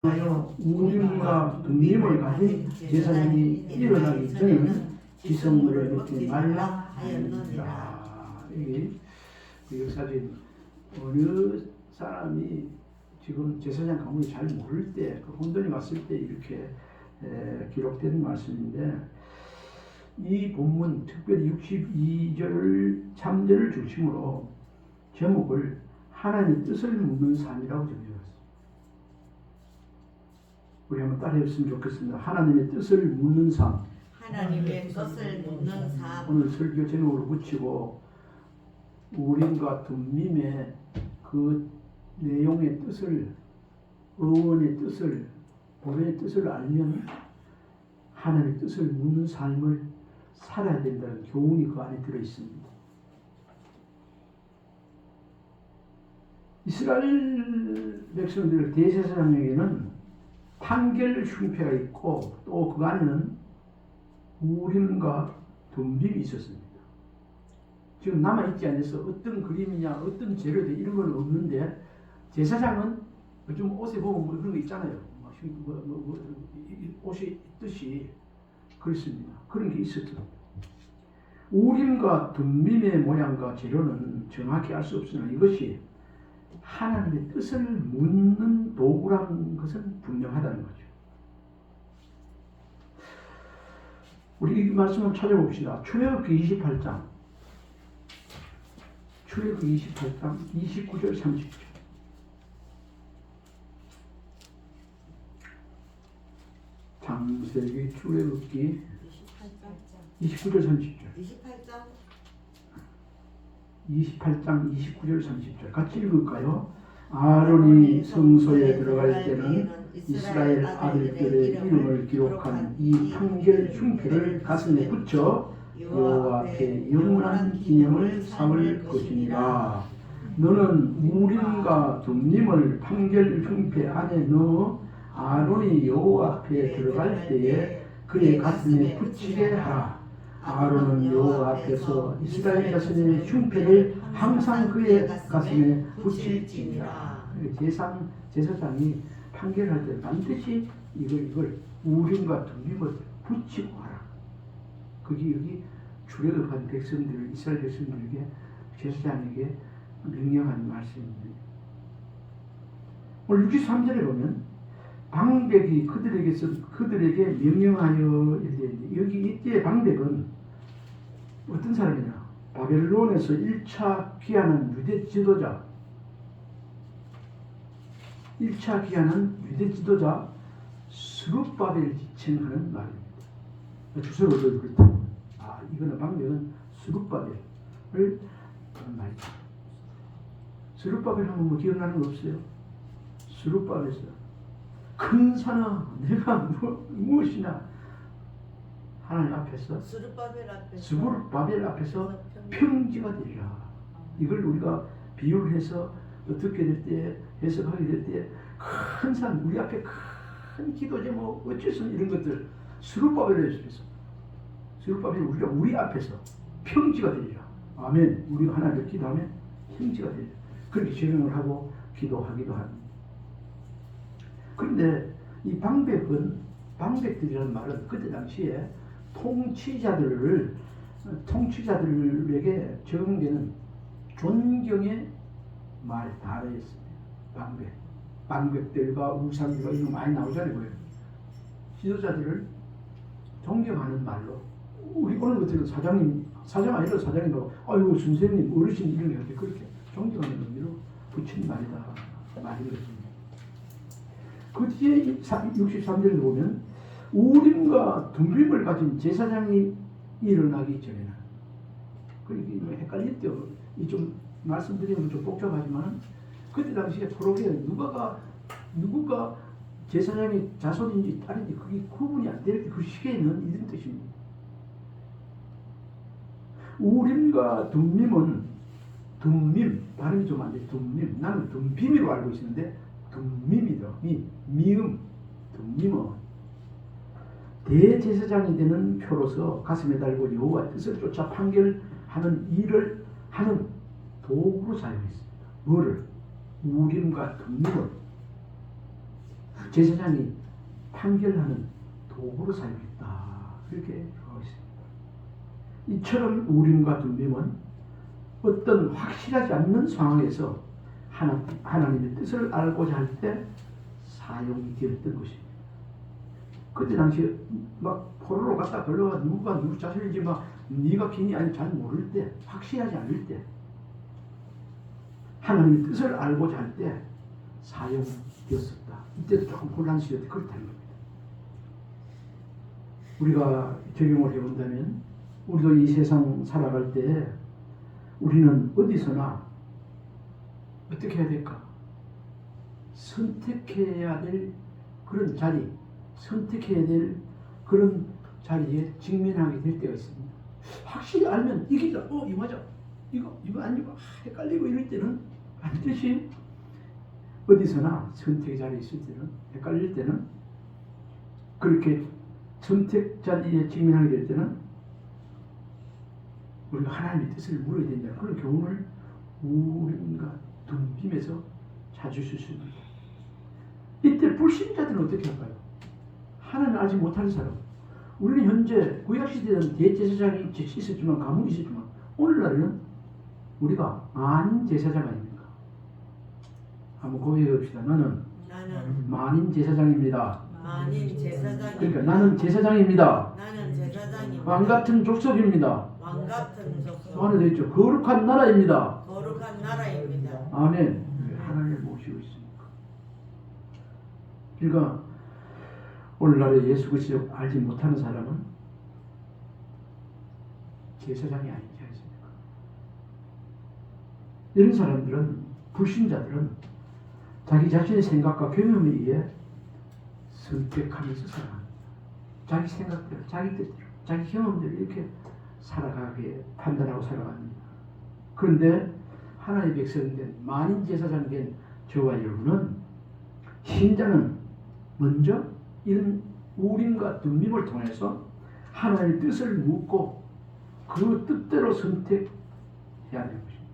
하여 우림과 둠밈을 가진 제사장이 일어나기 전에는 지성물을 먹지 말라 하였느니라. 이게 그 역사적인 어느 사람이 지금 제사장 가문이 잘 모를 때, 그 혼돈이 왔을 때 이렇게 기록된 말씀인데, 이 본문 특별히 62절 3절을 중심으로 제목을 하나님의 뜻을 묻는 삶이라고 정해놨습니다. 우리 한번 따라했으면 좋겠습니다. 하나님의 뜻을 묻는 삶. 하나님의 뜻을 묻는 삶. 오늘 설교 제목으로 붙이고 우림과 둠밈의 그 내용의 뜻을, 의원의 뜻을, 본의 뜻을 알면 하나님의 뜻을 묻는 삶을 살아야 된다는 교훈이 그 안에 들어있습니다. 이스라엘 백성들 대제사장에게는 판결 흉패가 있고 또 그 안에는 우림과 둠밈이 있었습니다. 지금 남아있지 않아서 어떤 그림이냐 어떤 재료들 이런 건 없는데, 제사장은 좀 옷에 보면 뭐 그런 거 있잖아요. 옷이 있듯이 그렇습니다. 그런 게 있었죠. 우림과 둠밈의 모양과 재료는 정확히 알 수 없으나 이것이 하나님의 뜻을 묻는 도구라는 것은 분명하다는 거죠. 우리 이 말씀을 찾아봅시다. 출애굽기 28장 29절 30절. 창세기 출애굽기 29절 30절. 28장 29절 30절 같이 읽을까요? 아론이 성소에 들어갈 때는 이스라엘 아들들의 이름을 기록한 이 판결 흉패를 가슴에 붙여 여호와 앞에 영원한 기념을 삼을 것이니라. 너는 우림과 둠밈을 판결 흉패 안에 넣어 아론이 여호와 앞에 들어갈 때에 그의 가슴에 붙이게 하라. 아론은 여호와 앞에서 이스라엘 자손의 흉패를 항상 그의 가슴에 붙일지니라. 제사장이 판결할 때 반드시 이걸 우림과 둠밈을 붙이고 하라. 그게 여기 출애굽한 백성들, 이스라엘 백성들에게, 제사장에게 명령한 말씀입니다. 오늘 63절에 보면 방백이 그들에게 명령하여 이르되, 여기 이때 방백은 어떤 사람이냐? 바벨론에서 1차 귀환한 유대 지도자, 1차 귀환한 유대 지도자 스룹바벨 지칭하는 말입니다. 주석을 그렇다. 이거는 방백은 스룹바벨을 하는 말이죠. 스룹바벨 하면 뭐 기억나는 거 없어요? 스룹바벨에서 큰 산아 내가 무엇이냐, 하나님 앞에서 스룹바벨 앞에서 평지가 되리라. 이걸 우리가 비유를 해서 또 듣게 될 때, 해석하게 될 때, 큰 산, 우리 앞에 큰 기도 제목, 어째서 이런 것들, 스룹바벨을 해서 스룹바벨이 우리 앞에서 평지가 되리라. 아멘. 우리가 하나님을 기도하면 평지가 되리라. 그렇게 제명을 하고 기도하기도 합니다. 그런데 이 방백들이라는 말은 그때 당시에 통치자들에게 적용되는 존경의 단어였습니다. 방백들과 우상들과 이런 거 많이 나오잖아요. 지도자들을 존경하는 말로, 우리 오늘 같은 사장 아니라 사장님하고 아이고 선생님 어르신 이런 게 그렇게 존경하는 의미로 붙인 말이다 말이거든요. 그 뒤에 63절을 보면 우림과 둠밈을 가진 제사장이 일어나기 전에는, 그러니까 헷갈릴 때 좀 말씀드리면 좀 복잡하지만, 그때 당시에 프로그에 누구가 제사장의 자손인지 딸인지 그게 구분이 안 될 그 시기에는 이런 뜻입니다. 우림과 둠밈은, 둠밈 발음이 좀 안 돼. 둠밈, 나는 둠빔이로 알고 있었는데 둠밈이다. 미음, 둠밈은 대제사장이 되는 표로서 가슴에 달고 여호와의 뜻을 쫓아 판결하는 일을 하는 도구로 사용했습니다. 뭐를? 우림과 둠밈을. 제사장이 판결하는 도구로 사용했다. 그렇게 하고 있습니다. 이처럼 우림과 둠밈은 어떤 확실하지 않는 상황에서 하나님의 뜻을 알고자 할 때 사용이 되었던 것입니다. 그때 당시에 막 포로로 갔다 돌려가 누가 누구 자신인지 막 네가 기니 아니 잘 모를 때, 확실하지 않을 때, 하나님의 뜻을 알고자 할 때 사용되었었다. 이때도 조금 혼란스러웠다. 그렇다는 겁니다. 우리가 적용을 해본다면 우리도 이 세상 살아갈 때 우리는 어디서나 어떻게 해야 될까? 선택해야 될 그런 자리, 선택해야 될 그런 자리에 직면하게 될 때가 있습니다. 확실히 알면 이기다. 이거 맞아. 이거 아니고 헷갈리고 이럴 때는 반드시 어디서나 선택의 자리에 있을 때는 헷갈릴 때는 그렇게 선택 자리에 직면하게 될 때는 우리가 하나님의 뜻을 물어야 된다. 그런 교훈을 우리가 둠빔에서 찾을 수 있습니다. 이때 불신자들은 어떻게 할까요? 하나님을 알지 못하는 사람. 우리는 현재 구약시대에는 대제사장이 있었지만 가문이 있었지만 오늘날에는 우리가 만인 제사장 아닙니까? 한번 고백해 봅시다. 나는 만인 제사장입니다. 만인 제사장입니다. 그러니까 나는 제사장입니다. 나는 제사장입니다. 왕같은 족속입니다. 왕같은 족속. 또 하나 더 있죠. 거룩한 나라입니다. 거룩한 나라입니다. 아멘. 하나님을 모시고 있습니까? 그러니까 오늘날에 예수 그리스도를 알지 못하는 사람은 제사장이 아니지 않습니까? 이런 사람들은, 불신자들은 자기 자신의 생각과 경험에 의해 선택하면서 살아갑니다. 자기 생각대로, 자기 뜻대로, 자기 경험대로 이렇게 살아가게 판단하고 살아갑니다. 그런데 하나님의 백성된 만인 제사장 된 저와 여러분은, 신자는 먼저 이런 우림과 둠밈을 통해서 하나님의 뜻을 묻고 그 뜻대로 선택해야 되는 것입니다.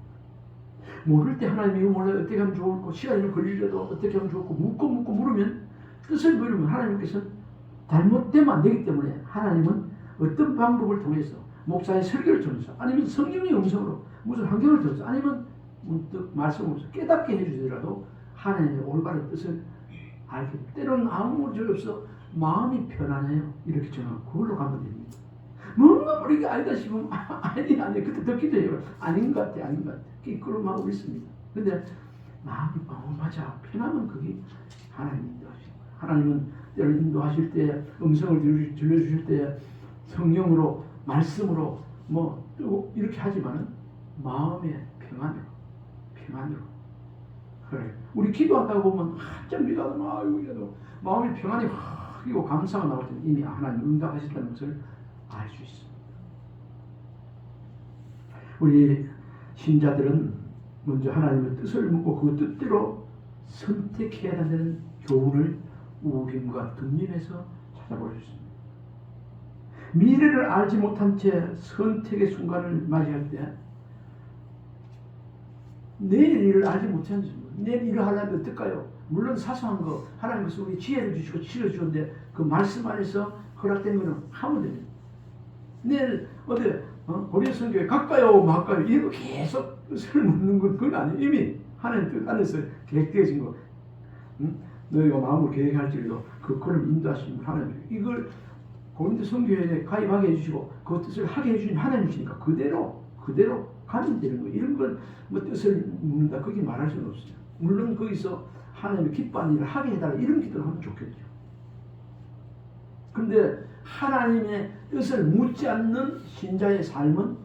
모를 때 하나님이 몰라요. 어떻게 하면 좋을까? 시간이 걸리려도 어떻게 하면 좋을까? 묻고 물으면, 뜻을 물으면 하나님께서 잘못되면 안 되기 때문에 하나님은 어떤 방법을 통해서, 목사의 설교를 통해서, 아니면 성령의 음성으로, 무슨 환경을 통해서, 아니면 문득 말씀으로서 깨닫게 해주더라도 하나님의 올바른 뜻을 알게 됩니다. 때로는 아무 문제 없어 마음이 편안해요. 이렇게 저는 그걸로 가면 됩니다. 뭔가 모르게 알다 싶으면 아니 그때 더 기도해요. 아닌 것 같아. 이끌어하고 있습니다. 근데 마음이 맞아 편하면 그게 하나님 인도하시는 거예요. 하나님은 때로 인도하실 때, 음성을 들려주실 때 성령으로, 말씀으로 또 이렇게 하지만은 마음의 평안으로 그래. 우리 기도하다 보면 한참 기도하다 마음이 평안이 확 이고 감사가 나올 때는 이미 하나님 응답하셨다는 것을 알 수 있습니다. 우리 신자들은 먼저 하나님의 뜻을 묻고 그 뜻대로 선택해야 한다는 교훈을 우림과 둠밈에서 찾아볼 수 있습니다. 미래를 알지 못한 채 선택의 순간을 맞이할 때 내일 일을 알지 못하는 것입니다. 내일 일을 하려면 어떨까요? 물론 사소한 거 하나님께서 우리 지혜를 주시고 치료를 주는데 그 말씀 안에서 허락된 거는 하면 됩니다. 내일 어디 고려 성교회 갈까요? 말까요? 이거 계속 뜻을 묻는 건 그건 아니에요. 이미 하나님 뜻 안에서 계획되어진 거. 너희가 마음으로 계획할지라도 그거를 인도하시는 하나님. 이걸 고린도 성교회에 가입하게 해주시고 그 뜻을 하게 해주신 하나님이시니까 그대로 가면 되는 거예요. 이런 건 뜻을 묻는다 그렇게 말할 수는 없어요. 물론 거기서 하나님의 기뻐하는 일을 하게 해달라 이런 기도를 하면 좋겠죠. 그런데 하나님의 뜻을 묻지 않는 신자의 삶은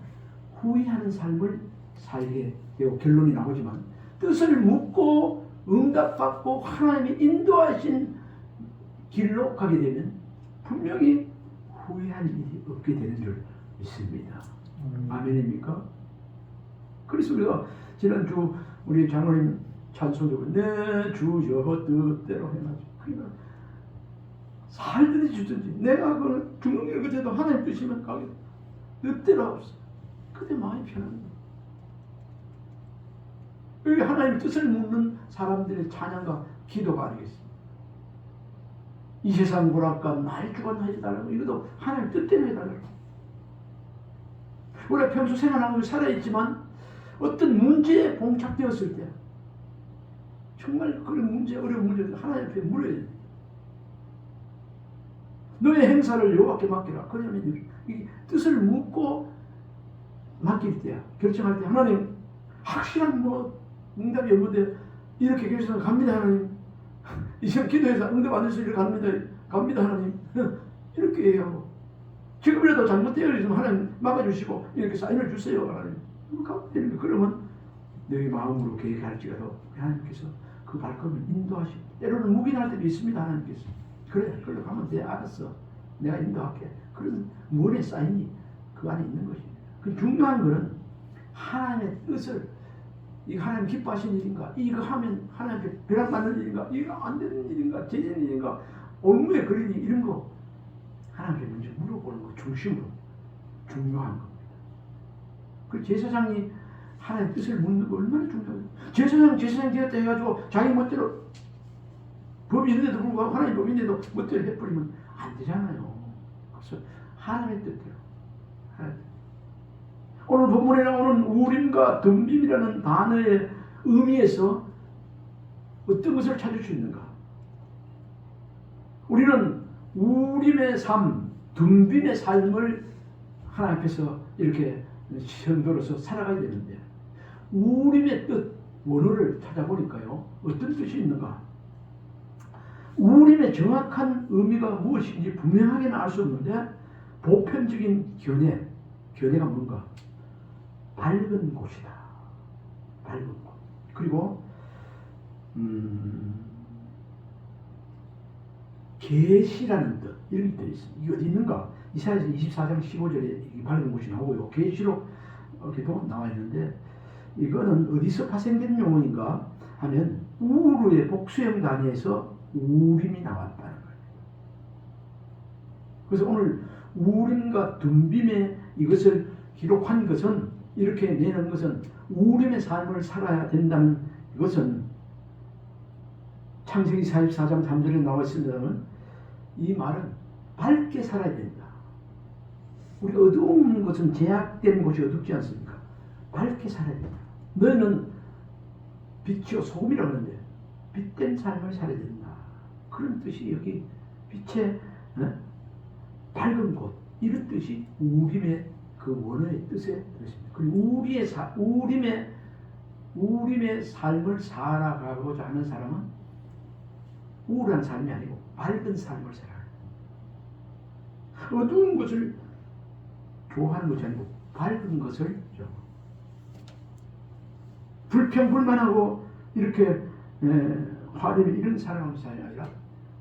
후회하는 삶을 살게 되고 결론이 나오지만, 뜻을 묻고 응답받고 하나님이 인도하신 길로 가게 되면 분명히 후회할 일이 없게 되는 줄 믿습니다. 아멘입니까? 그래서 우리가 지난주 우리 장로님 찬송도 내 주여 뜻대로 해가지고 그러니까 살든지 죽든지 내가 그 죽는 길 그대로 하나님 뜻이면 가게 뜻대로 없어. 그때 마음이 편합니다. 여기 하나님 뜻을 묻는 사람들의 찬양과 기도가 아니겠습니까? 이 세상 보랄까 나의 주관 해달라고. 이것도 하나님 뜻대로 해달라고. 우리가 평소 생활하면서 살아있지만 어떤 문제에 봉착되었을 때 정말 그런 문제, 어려운 문제를 하나님 앞에 물어야 돼. 너의 행사를 여호와께 맡기라. 그러면 이 뜻을 묻고 맡길 때야. 결정할 때 하나님 확실한 응답이 없는데 이렇게 결정을 갑니다 하나님. 이제 기도해서 응답 안 돼서 이렇게 갑니다 하나님. 이렇게 얘기하고 지금이라도 잘못되어 하나님 막아주시고 이렇게 사인을 주세요 하나님. 그러면 너희 마음으로 계획할지라도 하나님께서 그 발걸음을 인도하시고 때로는 묵인할 때도 있습니다 하나님께서. 그래 그걸로 가면 돼. 알았어. 내가 인도할게. 그런 무언의 사인이 그 안에 있는 것입니다. 그 중요한 것은 하나님의 뜻을 이거 하나님 기뻐하시는 일인가? 이거 하면 하나님께 배락받는 일인가? 이거 안 되는 일인가? 제재는 일인가? 업무에 걸리니 이런 거 하나님께 먼저 물어보는 거 중심으로 중요한 겁니다. 그 제사장이 하나님의 뜻을 묻는 거 얼마나 중요해요. 제사장 되었다 해가지고 자기 멋대로 법이 있는데도 불구하고 하나님 법이 있는데도 멋대로 해버리면 안 되잖아요. 그래서 하나님의 뜻대로. 오늘 본문에 나오는 우림과 둠빔이라는 단어의 의미에서 어떤 것을 찾을 수 있는가? 우리는 우림의 삶, 둠빔의 삶을 하나님 앞에서 이렇게 현도로서 살아가야 되는데 우림의 뜻, 원어를 찾아보니까요. 어떤 뜻이 있는가? 우림의 정확한 의미가 무엇인지 분명하게는 알 수 없는데 보편적인 견해가 뭔가? 밝은 곳이다. 밝은 곳. 그리고 계시라는 뜻 이런 뜻이 있습니다. 이게 어디 있는가? 이사야서 24장 15절에 밝은 곳이 나오고요. 계시록에도 나와 있는데 이거는 어디서 파생된 용어인가 하면 우르의 복수형 단위에서 우림이 나왔다는 거예요. 그래서 오늘 우림과 둠빔의 이것을 기록한 것은 이렇게 내는 것은 우림의 삶을 살아야 된다는 것은 창세기 44장 3절에 나와 있습니다만 이 말은 밝게 살아야 된다. 우리 어두운 것은 제약된 곳이 어둡지 않습니까? 밝게 살아야 된다. 너희는 빛이요 소금이라고 하는데 빛된 삶을 살아야 된다. 그런 뜻이 여기 빛의 밝은 곳 이런 뜻이 우림의 그 원어의 뜻에 들었습니다. 그리고 우림의 삶을 살아가고자 하는 사람은 우울한 삶이 아니고 밝은 삶을 살아요. 어두운 것을 좋아하는 것이 아니고 밝은 것을 불평불만하고 이렇게 화려한 이런 사람의 삶이 아니라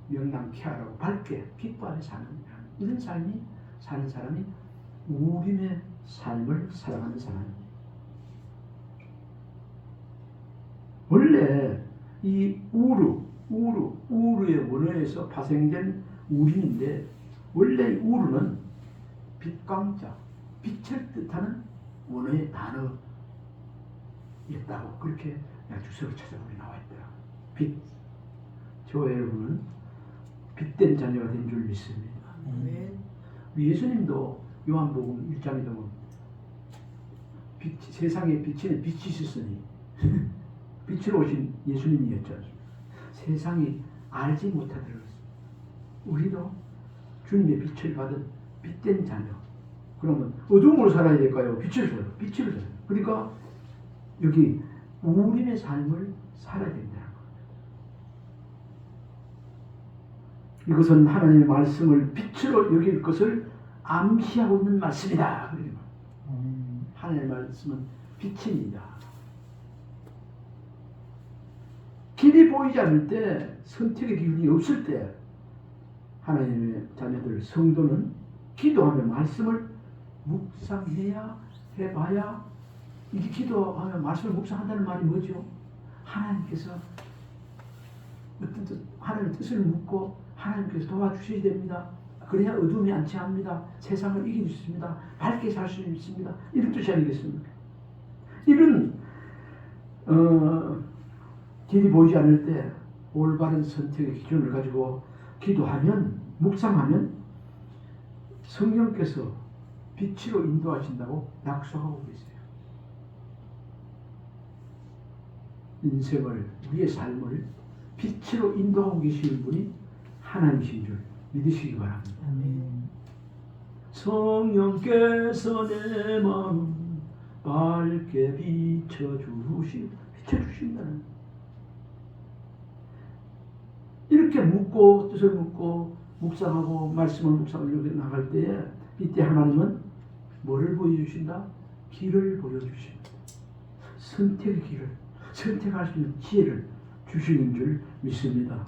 명랑케 하라고 밝게 기뻐하며 사는 이런 삶이 사는 사람이 우림의 삶을 살아가는 사람입니다. 원래 이 우르의 원어에서 파생된 우림인데 원래 우르는 빛광자, 빛을 뜻하는 원어의 단어였다고 그렇게 주석을 찾아보니 나와 있더라. 빛. 저와 여러분은 빛된 자녀가 된 줄 믿습니다. 예수님도 요한복음 1장에 보면 세상에 빛이 있었으니 빛으로 오신 예수님이었지 않습니까? 세상이 알지 못하더라도 우리도 주님의 빛을 받은 빛된 자녀. 그러면 어둠으로 살아야 될까요? 빛을 살아요. 그러니까 여기 우림의 삶을 살아야 된다는 겁니다. 이것은 하나님의 말씀을 빛으로 여길 것을 암시하고 있는 말씀이다. 하나님의 말씀은 빛입니다. 길이 보이지 않을 때, 선택의 기준이 없을 때 하나님의 자녀들, 성도는 기도하며 말씀을 묵상해야 해봐야 이게 기도하며 말씀을 묵상한다는 말이 뭐죠? 하나님께서 어떤 뜻, 하나님의 뜻을 묻고 하나님께서 도와주셔야 됩니다. 그래야 어둠이 않지 합니다. 세상을 이길 수 있습니다. 밝게 살 수 있습니다. 이런 뜻이 아니겠습니까? 이런 길이 보이지 않을 때 올바른 선택의 기준을 가지고 기도하면, 묵상하면 성령께서 빛으로 인도하신다고 약속하고 계세요. 인생을, 우리의 삶을 빛으로 인도하고 계시는 분이 하나님이신 줄 믿으시기 바랍니다. 성령께서 내 마음 밝게 비춰주신다는, 이렇게 묻고 뜻을 묻고 묵상하고 말씀을 묵상하고 이렇게 나갈 때에 이때 하나님은 뭐를 보여주신다? 길을 보여주신다. 선택의 길을, 선택할 수 있는 지혜를 주시는 줄 믿습니다.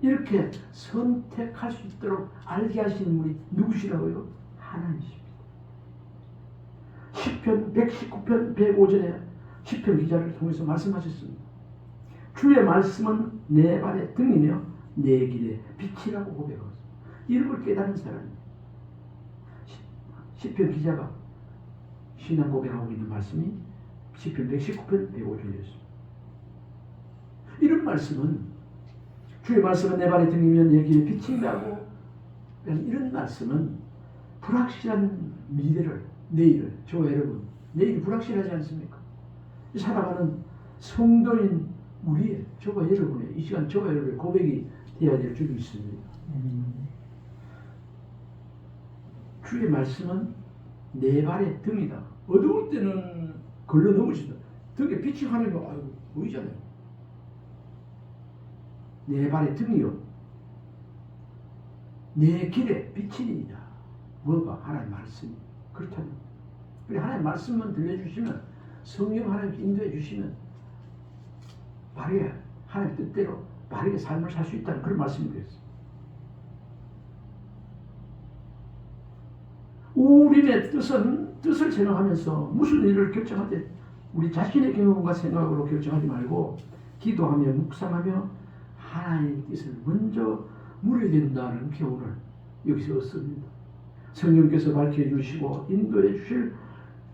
이렇게 선택할 수 있도록 알게 하시는 분이 누구시라고요? 하나님이십니다. 시편 119편 105절에 시편 기자를 통해서 말씀하셨습니다. 주의 말씀은 내 발의 등이며 내 길의 빛이라고 고백하고 이런 걸 깨달은 사람입니다. 시편 기자가 신앙 고백하고 있는 말씀이 시편 119편 105절이었습니다. 이런 말씀은 주의 말씀은 내 발의 등이며 내 길의 빛이라고, 이런 말씀은 불확실한 미래를, 내일을, 저와 여러분, 내일이 불확실하지 않습니까? 살아가는 성도인 우리의, 저와 여러분의, 이 시간 저와 여러분의 고백이 되어야 될 줄 믿습니다. 주의 말씀은 내 발의 등이다. 어두울 때는 걸러 넘으시다. 등에 빛이 하나님, 아이고, 보이잖아요. 내 발의 등이요, 내 길에 빛이니이다. 뭐가? 하나님 말씀이. 그렇다면 그래, 하나님 말씀만 들려주시면, 성령 하나님께 인도해 주시면 바르게 하나님 뜻대로 바르게 삶을 살 수 있다는 그런 말씀이 되었어요. 우리의 뜻을 생각하면서 무슨 일을 결정할 때 우리 자신의 경험과 생각으로 결정하지 말고 기도하며 묵상하며 하나님의 뜻을 먼저 물어야 된다는 교훈을 여기서 얻습니다. 성령께서 밝혀주시고 인도해 주실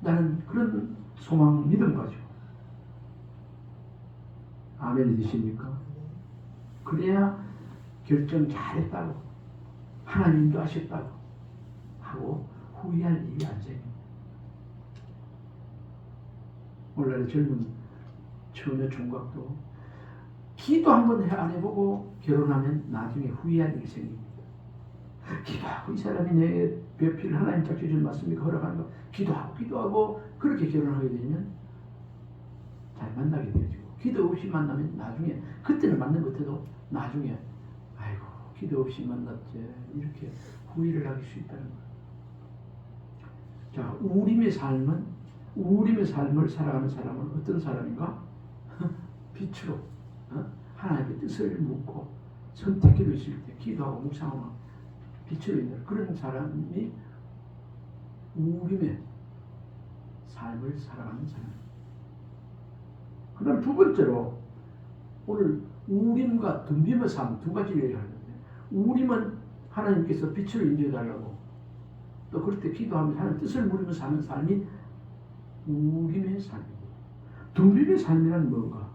나는 그런 소망, 믿음 가지고. 아멘이 되십니까? 그래야 결정 잘했다고, 하나님 인도하셨다고 하고 후회할 일이 안 생깁니다. 오늘날의 젊은 처녀 총각도 기도 한번 안 해보고 결혼하면 나중에 후회할 일이 생깁니다. 기도하고 이 사람이 내 배필 하나님 작정을 맞습니까? 허락하는 거 기도하고 그렇게 결혼하게 되면 잘 만나게 되어지고, 기도 없이 만나면 나중에, 그때는 만난 것 같아도 나중에 아이고 기도 없이 만났지, 이렇게 후회를 하실 수 있다는 거예요. 자, 우림의 삶을 살아가는 사람은 어떤 사람인가? 빛으로 하나님의 뜻을 묻고 선택기로 있을 때 기도하고 묵상하고 빛으로 있는 그런 사람이 우림의 삶을 살아가는 사람입니다. 그 다음 두 번째로 오늘 우림과 덤빔의 삶 두 가지를 얘기하는데, 우림은 하나님께서 빛으로 인도해 달라고, 또 그럴 때 기도하면서 하나님 뜻을 물으며 사는 삶이 우림의 삶이고, 덤빔의 삶이란 뭔가?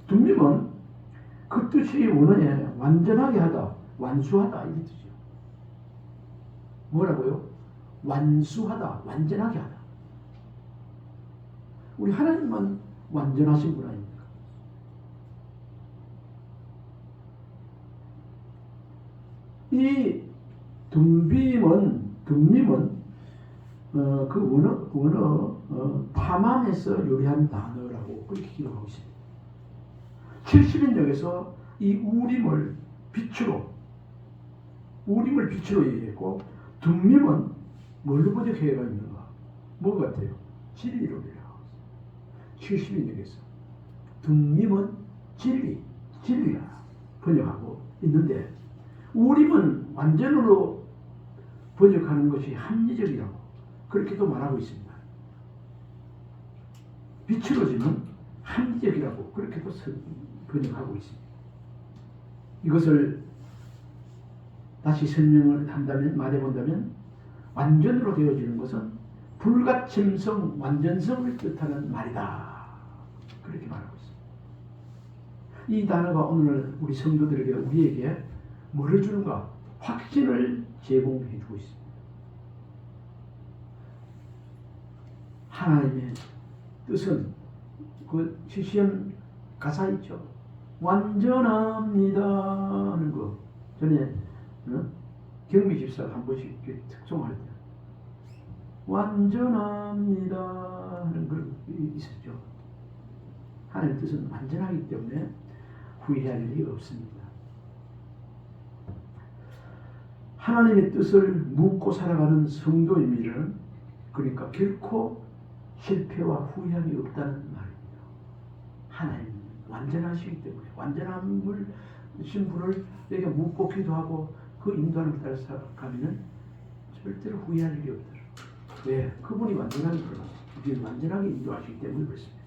덤빔은 그 뜻이 원어에 완전하게 하다, 완수하다 이 뜻이죠. 뭐라고요? 완수하다, 완전하게 하다. 우리 하나님만 완전하신 분 아닙니까? 이 덤빔은 그 원어 탐함에서 요리한 단어라고 그렇게 기록하고 있습니다. 70인역에서 이 우림을 빛으로 얘기했고, 덤빔은 뭘로 번역해가 있는가? 뭐 같아요? 진리로 얘기하고 있어요. 70인역에서 덤빔은 진리라 번역하고 있는데, 우림은 완전으로 번역하는 것이 합리적이라고 그렇게도 말하고 있습니다. 빛으로 지는 합리적이라고 그렇게도 번역하고 있습니다. 이것을 다시 설명을 한다면, 말해본다면, 완전으로 되어지는 것은 불가침성, 완전성을 뜻하는 말이다. 그렇게 말하고 있습니다. 이 단어가 오늘 우리 성도들에게 우리에게 뭐를 주는가? 확신을 제공해 주고 있습니다. 하나님의 뜻은 그 CCM 가사 있죠. 완전합니다 하는 거. 전에 경미 집사가 한 번씩 특송할 때 완전합니다 하는 걸 있었죠. 하나님의 뜻은 완전하기 때문에 후회할 일이 없습니다. 하나님의 뜻을 묻고 살아가는 성도임이란 그러니까 결코 실패와 후회함이 없다는 말입니다. 하나님 완전하시기 때문에 완전함을 신분을 내게 묻고 기도하고 그 인도하는 따라 살아가면 절대로 후회할 일이 없다. 왜? 그분이 완전하게 우리를 완전하게 인도하시기 때문에 그렇습니다.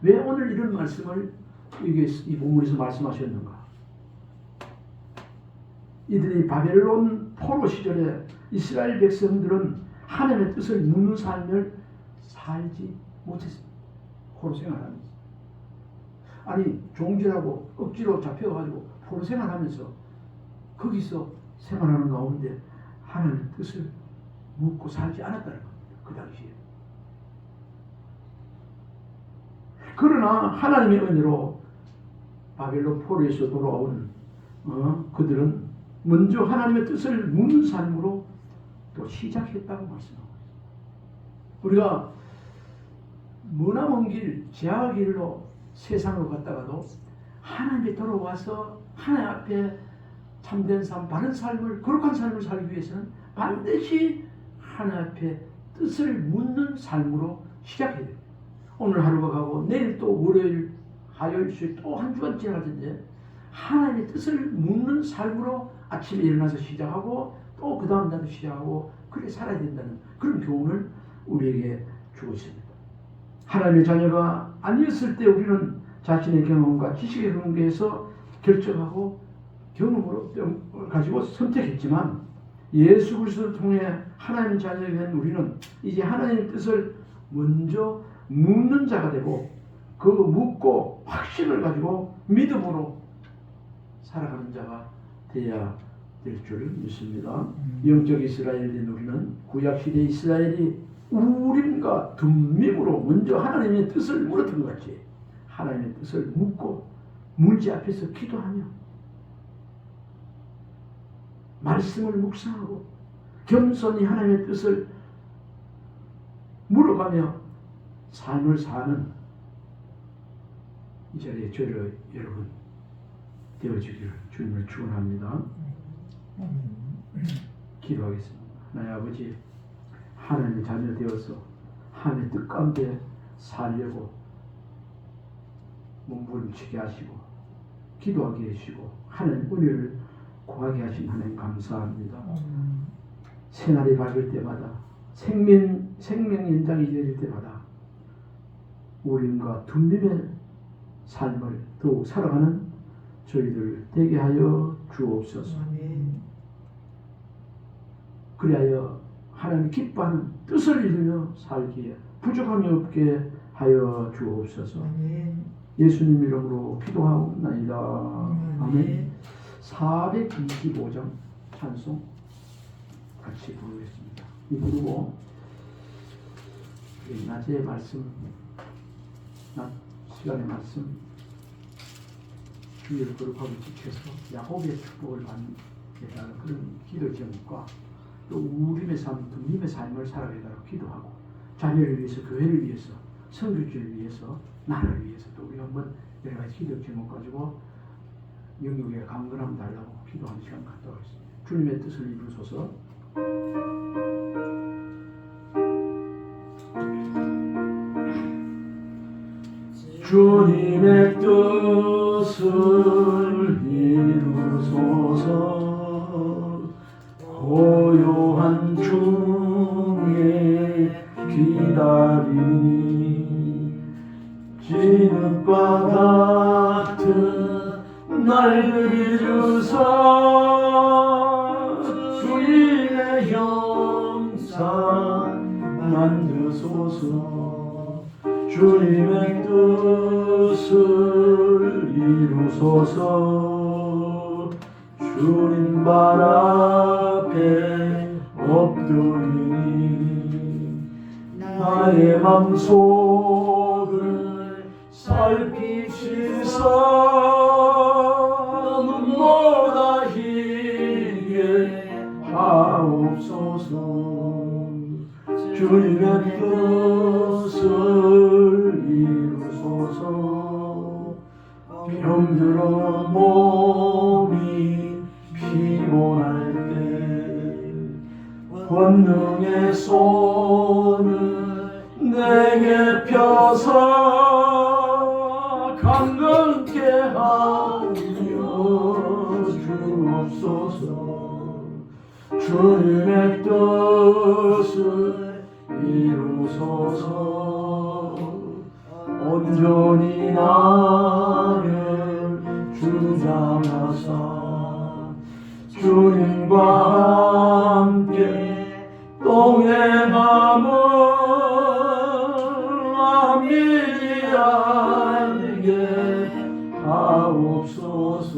왜 오늘 이런 말씀을 이 본문에서 말씀하셨는가? 이들이 바벨론 포로 시절에 이스라엘 백성들은 하나님의 뜻을 묻는 삶을 살지 못했습니다. 포로 생활하면서. 아니 종질하고 억지로 잡혀가지고 포로 생활하면서 거기서 생활하는 가운데 하나님의 뜻을 묻고 살지 않았다는 겁니다. 그 당시에. 그러나 하나님의 은혜로 바벨론 포로에서 돌아온 그들은 먼저 하나님의 뜻을 묻는 삶으로 또 시작했다고 말씀하고 있습니다. 우리가 머나먼 길, 제약의 길로 세상으로 갔다가도 하나님께 돌아와서 하나님 앞에 참된 삶, 바른 삶을, 거룩한 삶을 살기 위해서는 반드시 하나님 앞에 뜻을 묻는 삶으로 시작해야 됩니다. 오늘 하루가 가고 내일 또 월요일, 화요일, 수요일 또 한 주간 지나갈 텐데 하나님의 뜻을 묻는 삶으로 아침에 일어나서 시작하고 또 그 다음 날도 시작하고 그렇게 살아야 된다는 그런 교훈을 우리에게 주고 있습니다. 하나님의 자녀가 아니었을 때 우리는 자신의 경험과 지식의 근거에서 결정하고 경험으로 가지고 선택했지만 예수 그리스도를 통해 하나님의 자녀가 된 우리는 이제 하나님의 뜻을 먼저 묻는 자가 되고 그 묻고 확신을 가지고 믿음으로 살아가는 자가 되어야 될 줄 믿습니다. 영적 이스라엘인 우리는 구약시대 이스라엘이 우림과 둠밈으로 먼저 하나님의 뜻을 물었던 것 같이 하나님의 뜻을 묻고 문제 앞에서 기도하며 말씀을 묵상하고 겸손히 하나님의 뜻을 물어가며 삶을 사는 이 자리에 저희를 여러분 되어주기를 주님을 축원합니다. 기도하겠습니다. 하나님 아버지, 하나님의 자녀 되어서 하나님의 뜻 가운데 살려고 몸부림치게 하시고 기도하게 하시고 하나님 은혜를 구하게 하신 하나님 감사합니다. 새날이 밝을 때마다 생명 연장이 이어질 때마다 우림과 둠림의 삶을 더욱 살아가는 저희들 되게 하여 주옵소서. 그리하여 하나님 기뻐하는 뜻을 이루며 살기에 부족함이 없게 하여 주옵소서. 예수님 이름으로 기도하옵나이다. 아멘. 425장 찬송 같이 부르겠습니다. 이 부르고 낮의 말씀, 낮 시간의 말씀 주의를 거룩하게 지켜서 야곱의 축복을 받는 그런 기도 제목과 또 우림의 삶, 둠림의 삶을 살아가게 달라고 기도하고 자녀를 위해서, 교회를 위해서, 선교지를 위해서, 나라를 위해서 또 우리가 한번 여러 가지 기도 제목 가지고 영역에 강건함 달라고 기도하는 시간 갖도록 하겠습니다. 주님의 뜻을 이루소서. 주님의 뜻을 이루소서. 고요한 중에 기다리니 진흙과 같은 날들이 주사 주님의 형상 만드소서. 주님의 뜻 뜻을 이루소서. 주님 발 앞에 엎드리니 나의 맘속을 살피시사 눈보다 희게 하옵소서. 주님의 뜻을 이루소서. 병들어 몸이 피곤할 때 권능의 손을 내게 펴사 강건케 하여 주옵소서. 주님의 뜻을 이루소서. 온전히 나를 주장하사 주님과 함께 동행함을 남이 알게 하옵소서.